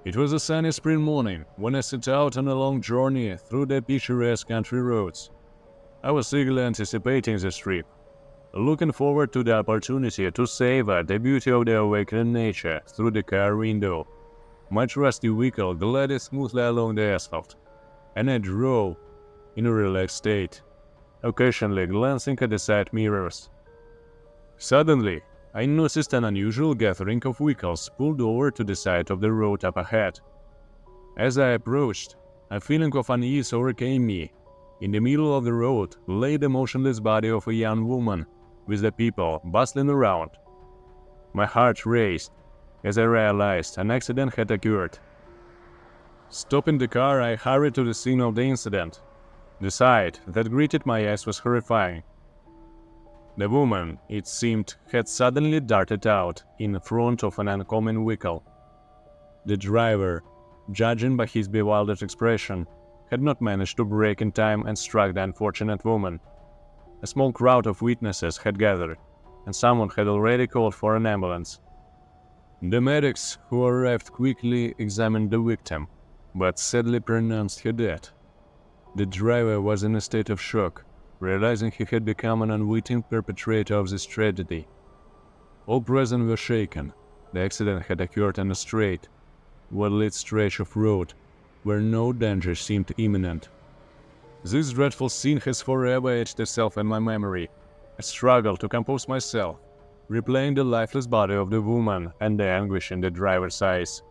It was a sunny spring morning when I set out on a long journey through the picturesque country roads. I was eagerly anticipating this trip, looking forward to the opportunity to savor the beauty of the awakening nature through the car window. My trusty vehicle glided smoothly along the asphalt, and I drove in a relaxed state, occasionally glancing at the side mirrors. Suddenly, I noticed an unusual gathering of vehicles pulled over to the side of the road up ahead. As I approached, a feeling of unease overcame me. In the middle of the road lay the motionless body of a young woman, with the people bustling around. My heart raced as I realized an accident had occurred. Stopping the car, I hurried to the scene of the incident. The sight that greeted my eyes was horrifying. The woman, it seemed, had suddenly darted out in front of an oncoming vehicle. The driver, judging by his bewildered expression, had not managed to brake in time and struck the unfortunate woman. A small crowd of witnesses had gathered, and someone had already called for an ambulance. The medics who arrived quickly examined the victim, but sadly pronounced her dead. The driver was in a state of shock, realizing he had become an unwitting perpetrator of this tragedy. All present were shaken. The accident had occurred on a straight, well-lit stretch of road where no danger seemed imminent. This dreadful scene has forever etched itself in my memory. I struggled to compose myself, replaying the lifeless body of the woman and the anguish in the driver's eyes.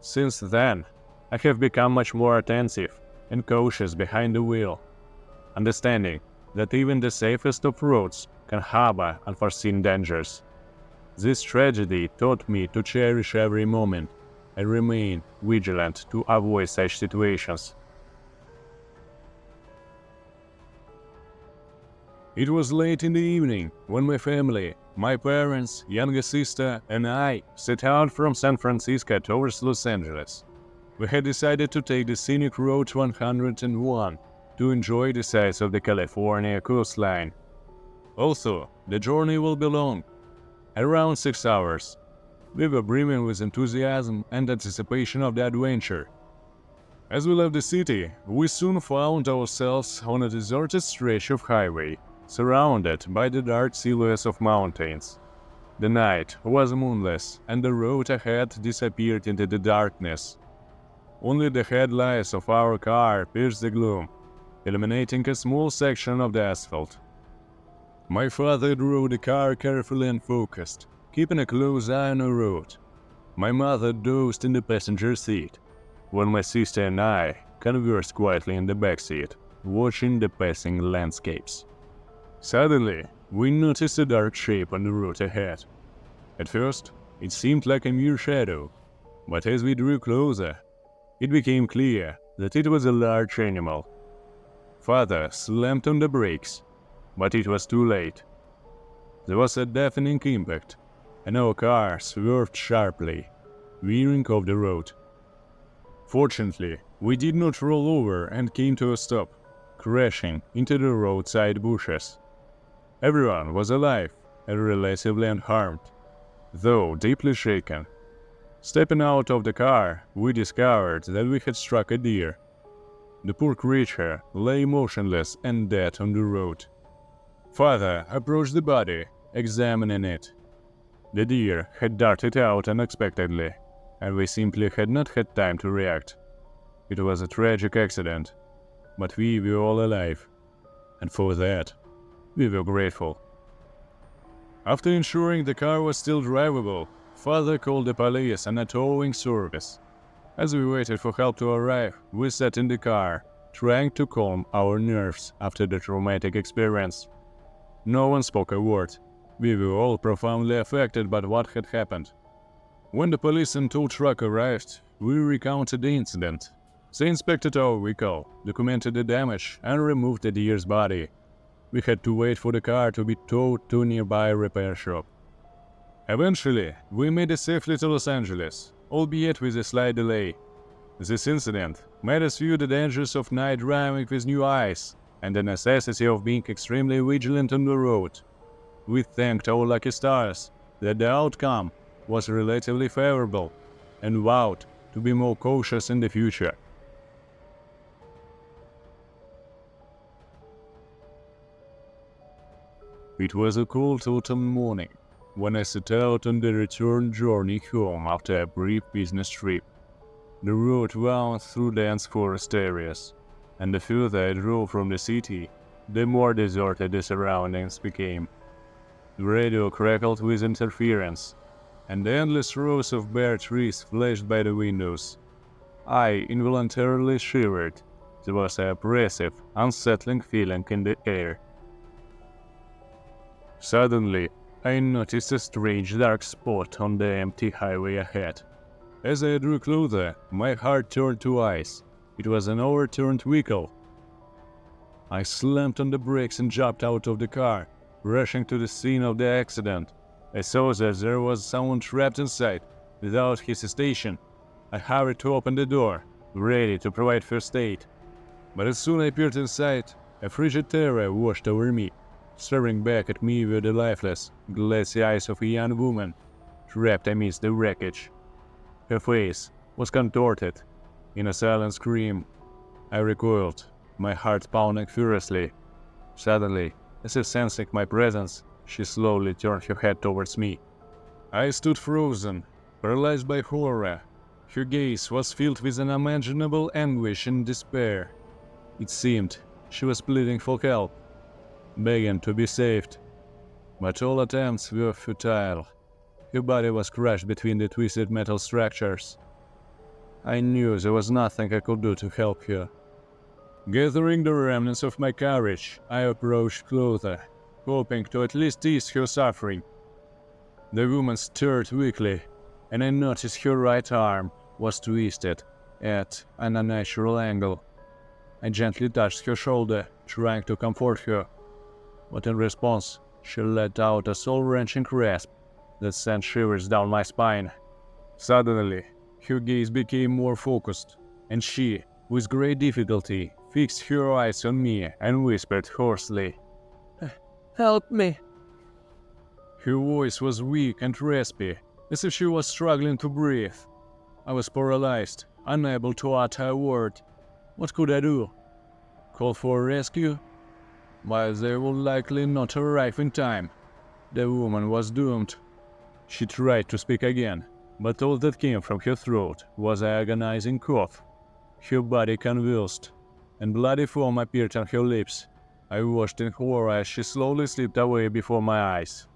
Since then, I have become much more attentive and cautious behind the wheel, understanding that even the safest of roads can harbor unforeseen dangers. This tragedy taught me to cherish every moment and remain vigilant to avoid such situations. It was late in the evening when my family, my parents, younger sister, and I set out from San Francisco towards Los Angeles. We had decided to take the scenic Route 101 to enjoy the sights of the California coastline. Also, the journey will be long, around 6 hours. We were brimming with enthusiasm and anticipation of the adventure. As we left the city, we soon found ourselves on a deserted stretch of highway, surrounded by the dark silhouettes of mountains. The night was moonless, and the road ahead disappeared into the darkness. Only the headlights of our car pierced the gloom, illuminating a small section of the asphalt. My father drove the car carefully and focused, keeping a close eye on the road. My mother dozed in the passenger seat, while my sister and I conversed quietly in the back seat, watching the passing landscapes. Suddenly, we noticed a dark shape on the road ahead. At first, it seemed like a mere shadow, but as we drew closer, it became clear that it was a large animal. Father slammed on the brakes, but it was too late. There was a deafening impact, and our car swerved sharply, veering off the road. Fortunately, we did not roll over and came to a stop, crashing into the roadside bushes. Everyone was alive and relatively unharmed, though deeply shaken. Stepping out of the car, we discovered that we had struck a deer. The poor creature lay motionless and dead on the road. Father approached the body, examining it. The deer had darted out unexpectedly, and we simply had not had time to react. It was a tragic accident, but we were all alive, and for that, we were grateful. After ensuring the car was still drivable, Father called the police and a towing service. As we waited for help to arrive, we sat in the car, trying to calm our nerves after the traumatic experience. No one spoke a word. We were all profoundly affected by what had happened. When the police and tow truck arrived, we recounted the incident. They inspected our vehicle, documented the damage, and removed the deer's body. We had to wait for the car to be towed to a nearby repair shop. Eventually, we made it safely to Los Angeles, albeit with a slight delay. This incident made us view the dangers of night driving with new eyes and the necessity of being extremely vigilant on the road. We thanked our lucky stars that the outcome was relatively favorable and vowed to be more cautious in the future. It was a cold autumn morning when I set out on the return journey home after a brief business trip. The road wound through dense forest areas, and the further I drove from the city, the more deserted the surroundings became. The radio crackled with interference, and the endless rows of bare trees flashed by the windows. I involuntarily shivered. There was an oppressive, unsettling feeling in the air. Suddenly, I noticed a strange dark spot on the empty highway ahead. As I drew closer, my heart turned to ice. It was an overturned vehicle. I slammed on the brakes and jumped out of the car, rushing to the scene of the accident. I saw that there was someone trapped inside. Without hesitation, I hurried to open the door, ready to provide first aid. But as soon as I peered inside, a frigid terror washed over me. Staring back at me were the lifeless, glassy eyes of a young woman, trapped amidst the wreckage. Her face was contorted. In a silent scream, I recoiled, my heart pounding furiously. Suddenly, as if sensing my presence, she slowly turned her head towards me. I stood frozen, paralyzed by horror. Her gaze was filled with an unimaginable anguish and despair. It seemed she was pleading for help, begging to be saved. But all attempts were futile. Her body was crushed between the twisted metal structures. I knew there was nothing I could do to help her. Gathering the remnants of my courage, I approached closer, hoping to at least ease her suffering. The woman stirred weakly, and I noticed her right arm was twisted at an unnatural angle. I gently touched her shoulder, trying to comfort her, but in response, she let out a soul-wrenching grasp that sent shivers down my spine. Suddenly, her gaze became more focused, and she, with great difficulty, fixed her eyes on me and whispered hoarsely, "Help me!" Her voice was weak and raspy, as if she was struggling to breathe. I was paralyzed, unable to utter a word. What could I do? Call for rescue? But they would likely not arrive in time. The woman was doomed. She tried to speak again, but all that came from her throat was an agonizing cough. Her body convulsed, and bloody foam appeared on her lips. I watched in horror as she slowly slipped away before my eyes.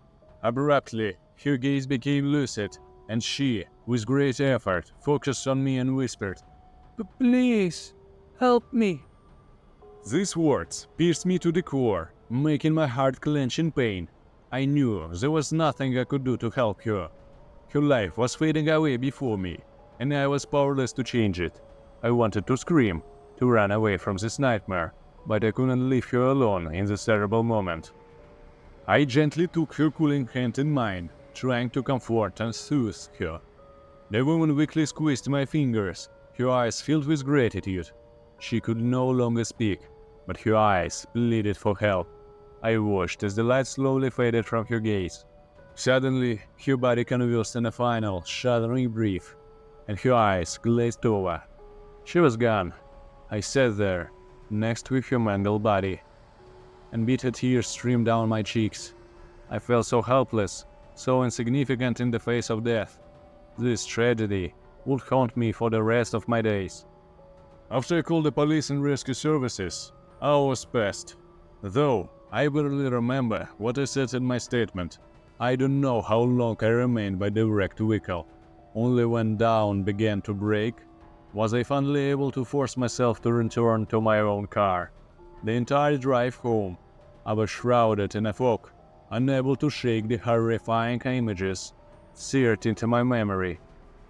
Abruptly, her gaze became lucid, and she, with great effort, focused on me and whispered, "Please, help me." These words pierced me to the core, making my heart clench in pain. I knew there was nothing I could do to help her. Her life was fading away before me, and I was powerless to change it. I wanted to scream, to run away from this nightmare, but I couldn't leave her alone in this terrible moment. I gently took her cooling hand in mine, trying to comfort and soothe her. The woman weakly squeezed my fingers, her eyes filled with gratitude. She could no longer speak, but her eyes pleaded for help. I watched as the light slowly faded from her gaze. Suddenly, her body convulsed in a final, shuddering breath, and her eyes glazed over. She was gone. I sat there, next to her mangled body, and bitter tears streamed down my cheeks. I felt so helpless, so insignificant in the face of death. This tragedy would haunt me for the rest of my days. After I called the police and rescue services, hours passed. Though I barely remember what I said in my statement, I don't know how long I remained by the wrecked vehicle. Only when dawn began to break was I finally able to force myself to return to my own car. The entire drive home, I was shrouded in a fog, unable to shake the horrifying images seared into my memory.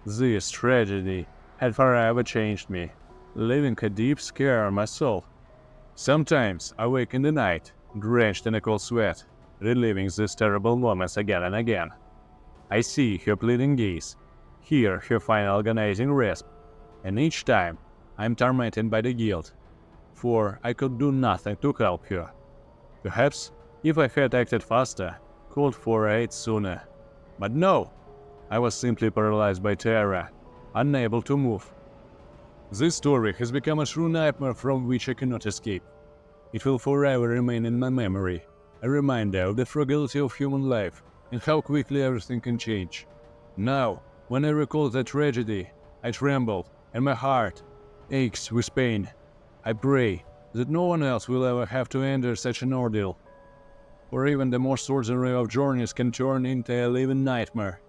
This tragedy had forever changed me, leaving a deep scar on my soul. Sometimes I wake in the night, drenched in a cold sweat, reliving these terrible moments again and again. I see her pleading gaze, hear her final agonizing rasp, and each time I'm tormented by the guilt, for I could do nothing to help her. Perhaps if I had acted faster, called for aid sooner. But no, I was simply paralyzed by terror. unable to move. This story has become a true nightmare from which I cannot escape. It will forever remain in my memory, a reminder of the fragility of human life and how quickly everything can change. Now, when I recall that tragedy, I tremble and my heart aches with pain. I pray that no one else will ever have to endure such an ordeal, or even the most ordinary of journeys can turn into a living nightmare.